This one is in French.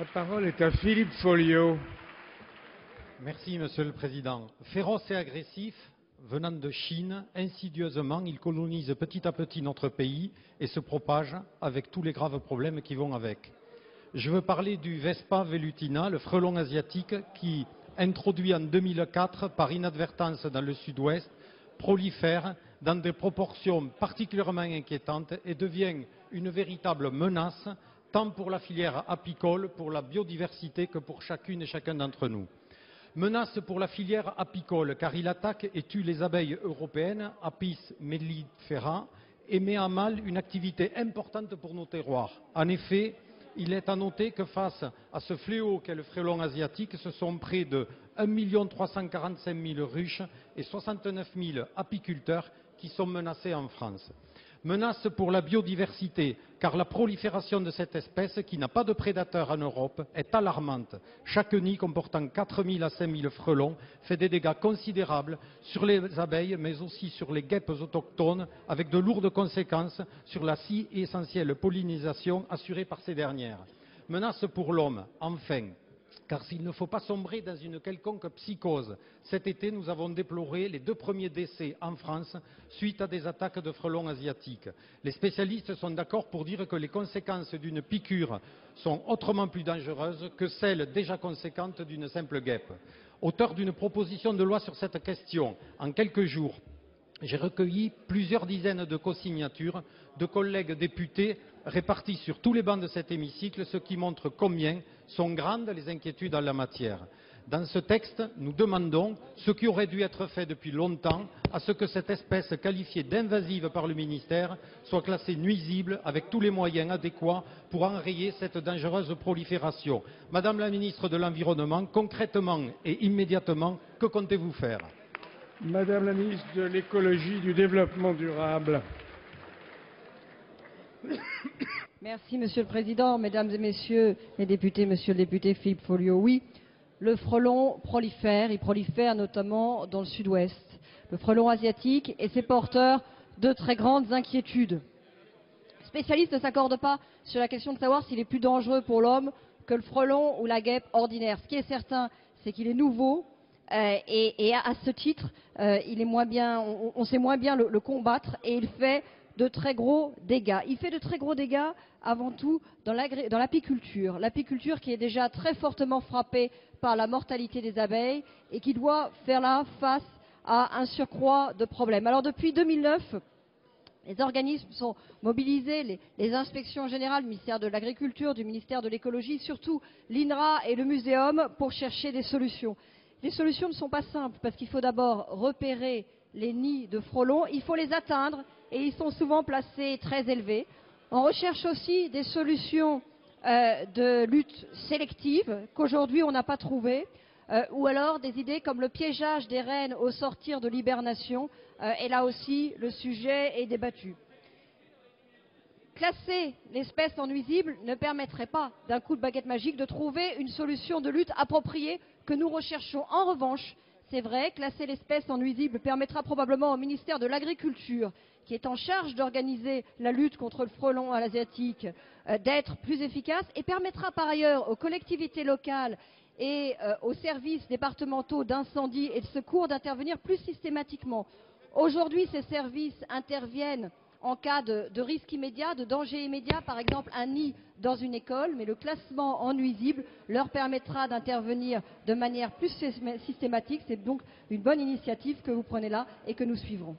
La parole est à Philippe Folliot. Merci, Monsieur le Président. Féroce et agressif, venant de Chine, insidieusement, il colonise petit à petit notre pays et se propage avec tous les graves problèmes qui vont avec. Je veux parler du Vespa velutina, le frelon asiatique qui, introduit en 2004 par inadvertance dans le sud-ouest, prolifère dans des proportions particulièrement inquiétantes et devient une véritable menace tant pour la filière apicole, pour la biodiversité que pour chacune et chacun d'entre nous. Menace pour la filière apicole car il attaque et tue les abeilles européennes, Apis mellifera, et met à mal une activité importante pour nos terroirs. En effet, il est à noter que face à ce fléau qu'est le frelon asiatique, ce sont près de 1 345 000 ruches et 69 000 apiculteurs qui sont menacés en France. Menace pour la biodiversité, car la prolifération de cette espèce, qui n'a pas de prédateur en Europe, est alarmante. Chaque nid comportant 4 000 à 5 000 frelons fait des dégâts considérables sur les abeilles, mais aussi sur les guêpes autochtones, avec de lourdes conséquences sur la si essentielle pollinisation assurée par ces dernières. Menace pour l'homme, enfin. Car s'il ne faut pas sombrer dans une quelconque psychose, cet été nous avons déploré les 2 premiers décès en France suite à des attaques de frelons asiatiques. Les spécialistes sont d'accord pour dire que les conséquences d'une piqûre sont autrement plus dangereuses que celles déjà conséquentes d'une simple guêpe. Auteur d'une proposition de loi sur cette question, en quelques jours, j'ai recueilli plusieurs dizaines de co-signatures de collègues députés répartis sur tous les bancs de cet hémicycle, ce qui montre combien sont grandes les inquiétudes en la matière. Dans ce texte, nous demandons ce qui aurait dû être fait depuis longtemps à ce que cette espèce qualifiée d'invasive par le ministère soit classée nuisible avec tous les moyens adéquats pour enrayer cette dangereuse prolifération. Madame la ministre de l'Environnement, concrètement et immédiatement, que comptez-vous faire ? Madame la ministre de l'Écologie et du Développement durable. Merci, Monsieur le Président, Mesdames et Messieurs les députés, Monsieur le député Philippe Folliot. Oui, le frelon prolifère, il prolifère notamment dans le sud-ouest. Le frelon asiatique et ses porteurs de très grandes inquiétudes. Les spécialistes ne s'accordent pas sur la question de savoir s'il est plus dangereux pour l'homme que le frelon ou la guêpe ordinaire. Ce qui est certain, c'est qu'il est nouveau. Et à ce titre, on sait moins bien le combattre et il fait de très gros dégâts. Il fait de très gros dégâts avant tout dans l'apiculture. L'apiculture qui est déjà très fortement frappée par la mortalité des abeilles et qui doit faire là face à un surcroît de problèmes. Alors depuis 2009, les organismes sont mobilisés, les inspections générales, le ministère de l'Agriculture, du ministère de l'Écologie, surtout l'INRA et le Muséum pour chercher des solutions. Les solutions ne sont pas simples parce qu'il faut d'abord repérer les nids de frelons, il faut les atteindre et ils sont souvent placés très élevés. On recherche aussi des solutions de lutte sélective qu'aujourd'hui on n'a pas trouvées ou alors des idées comme le piégeage des reines au sortir de l'hibernation et là aussi le sujet est débattu. Classer l'espèce en nuisible ne permettrait pas d'un coup de baguette magique de trouver une solution de lutte appropriée que nous recherchons. En revanche, c'est vrai, classer l'espèce en nuisible permettra probablement au ministère de l'Agriculture, qui est en charge d'organiser la lutte contre le frelon asiatique, d'être plus efficace et permettra par ailleurs aux collectivités locales et aux services départementaux d'incendie et de secours d'intervenir plus systématiquement. Aujourd'hui, ces services interviennent en cas de risque immédiat, de danger immédiat, par exemple un nid dans une école, mais le classement en nuisible leur permettra d'intervenir de manière plus systématique. C'est donc une bonne initiative que vous prenez là et que nous suivrons.